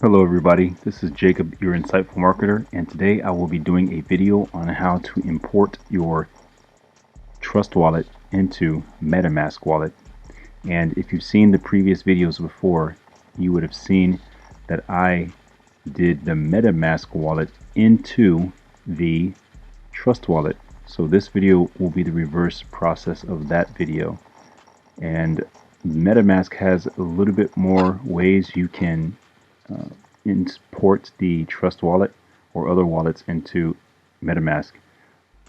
Hello everybody, this is Jacob, your insightful marketer, and today I will be doing a video on how to import your TrustWallet into MetaMask wallet. And if you've seen the previous videos before, you would have seen that I did the MetaMask wallet into the TrustWallet. So this video will be the reverse process of that video. And MetaMask has a little bit more ways you can import the Trust Wallet or other wallets into MetaMask.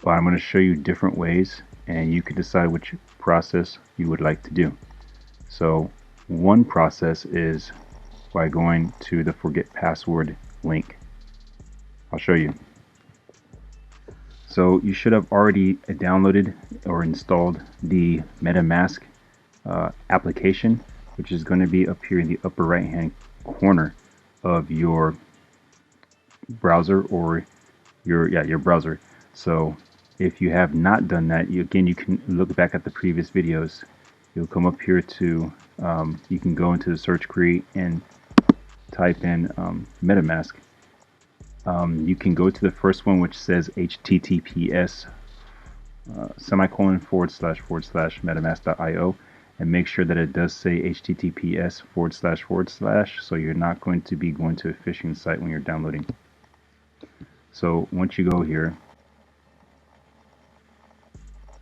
But I'm going to show you different ways, and you can decide which process you would like to do. So one process is by going to the Forget Password link. I'll show you. So you should have already downloaded or installed the MetaMask application, which is going to be up here in the upper right hand corner of your browser or your browser. So if you have not done that, you can look back at the previous videos. You'll come up here to you can go into the search query and type in MetaMask. You can go to the first one, which says https //metamask.io, and make sure that it does say https // so you're not going to be going to a phishing site when you're downloading. So once you go here,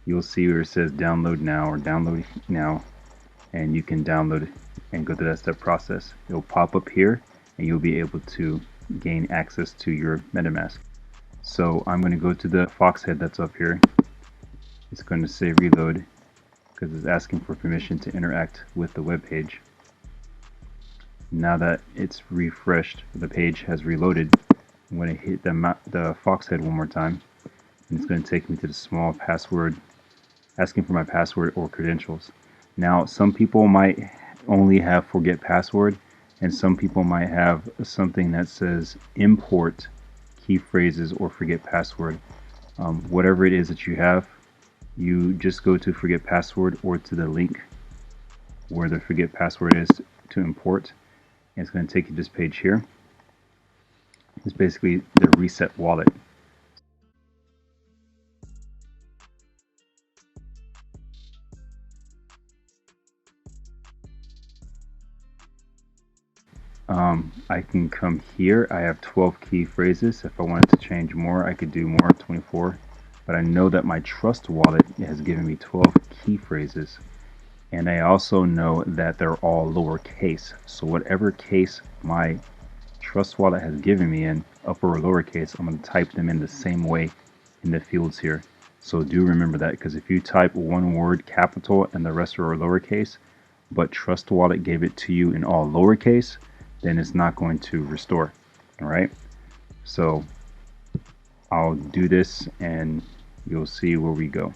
you'll see where it says download now or download now, and you can download and go through that step process. It'll pop up here and you'll be able to gain access to your MetaMask. So I'm going to go to the foxhead that's up here. It's going to say reload because it's asking for permission to interact with the web page. Now that it's refreshed, the page has reloaded. I'm going to hit the foxhead one more time, and it's going to take me to the small password, asking for my password or credentials. Now, some people might only have forget password, and some people might have something that says import key phrases or forget password. Whatever it is that you have, you just go to forget password or to the link where the forget password is to import. And it's going to take you to this page here. It's basically the reset wallet. I can come here. I have 12 key phrases. If I wanted to change more, I could do more, 24. But I know that my Trust Wallet has given me 12 key phrases. And I also know that they're all lowercase. So whatever case my Trust Wallet has given me in, upper or lowercase, I'm going to type them in the same way in the fields here. So do remember that, because if you type one word capital and the rest are lowercase, but Trust Wallet gave it to you in all lowercase, then it's not going to restore. All right. So I'll do this and you'll see where we go.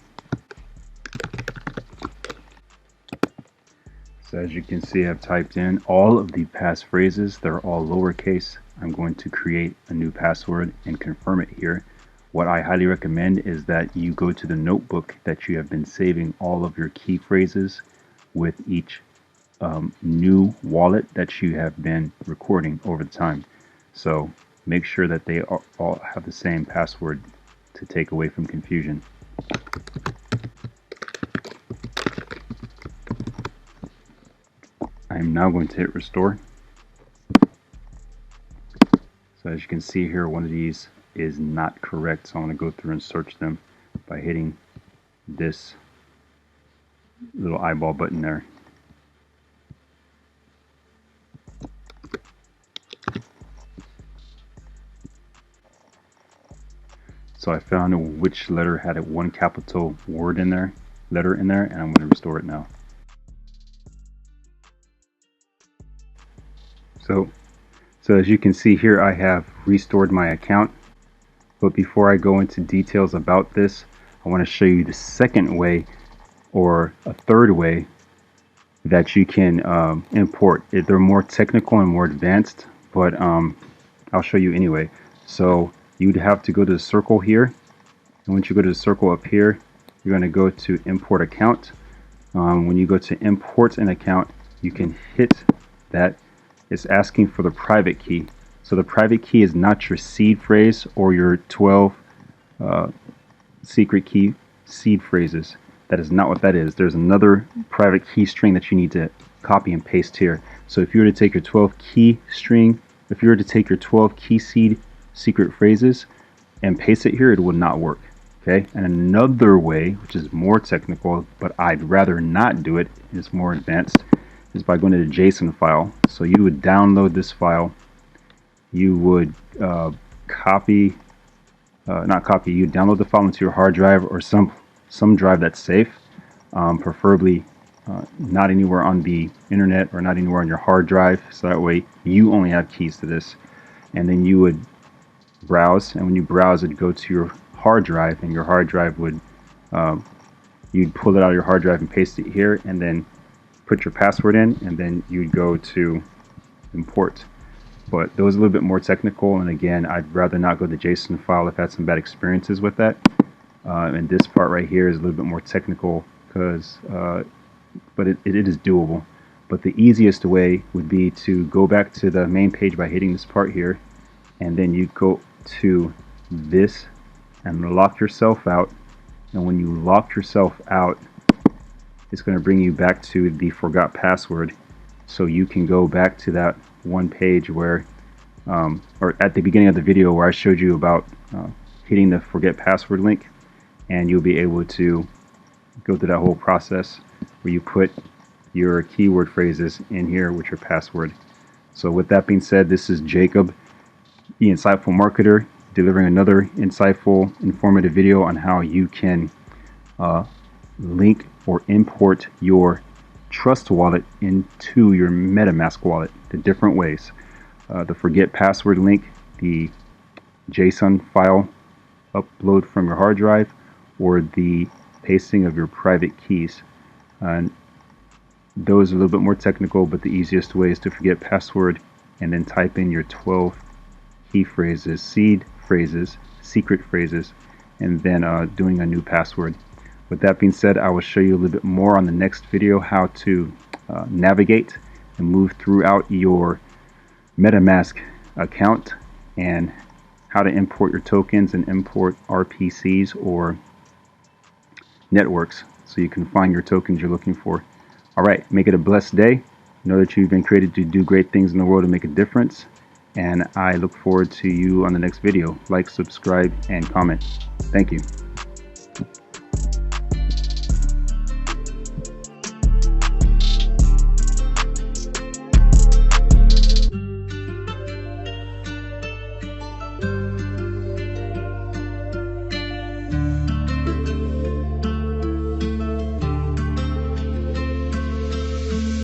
So as you can see, I've typed in all of the passphrases. They're all lowercase. I'm going to create a new password and confirm it here. What I highly recommend is that you go to the notebook that you have been saving all of your key phrases with each new wallet that you have been recording over the time. So make sure that they all have the same password to take away from confusion. I'm now going to hit restore. So as you can see here, one of these is not correct, so I'm going to go through and search them by hitting this little eyeball button there. So I found which letter had one capital letter in there, and I'm going to restore it now. So as you can see here, I have restored my account. But before I go into details about this, I want to show you the second way, or a third way, that you can import. They're more technical and more advanced, but I'll show you anyway. So you'd have to go to the circle here, and once you go to the circle up here, you're going to go to import account. When you go to import an account, you can hit that, it's asking for the private key. So the private key is not your seed phrase or your 12 secret key seed phrases. That is not what that is. There's another private key string that you need to copy and paste here. So if you were to take your 12 key string, if you were to take your 12 key seed secret phrases and paste it here, it would not work. Okay, and another way, which is more technical, but I'd rather not do it, is more advanced, is by going to the JSON file. So you would download this file, you would you download the file into your hard drive or some drive that's safe, preferably not anywhere on the internet or not anywhere on your hard drive, so that way you only have keys to this. And then you would browse, and when you browse, it'd go to your hard drive, and your hard drive would you'd pull it out of your hard drive and paste it here, and then put your password in, and then you'd go to import. But those are a little bit more technical, and again, I'd rather not go to the JSON file. I've had some bad experiences with that, and this part right here is a little bit more technical, because but it is doable. But the easiest way would be to go back to the main page by hitting this part here, and then you go to this and lock yourself out. And when you lock yourself out, it's going to bring you back to the forgot password, so you can go back to that one page where or at the beginning of the video where I showed you about hitting the forget password link, and you'll be able to go through that whole process where you put your keyword phrases in here with your password. So with that being said, this is Jacob, the Insightful Marketer, delivering another insightful, informative video on how you can link or import your TrustWallet into your MetaMask wallet, the different ways. The forget password link, the JSON file upload from your hard drive, or the pasting of your private keys. And those are a little bit more technical, but the easiest way is to forget password and then type in your 12 key phrases, seed phrases, secret phrases, and then doing a new password. With that being said, I will show you a little bit more on the next video how to navigate and move throughout your MetaMask account, and how to import your tokens and import RPCs or networks so you can find your tokens you're looking for. Alright, make it a blessed day. Know that you've been created to do great things in the world and make a difference. And I look forward to you on the next video. Like, subscribe, and comment. Thank you.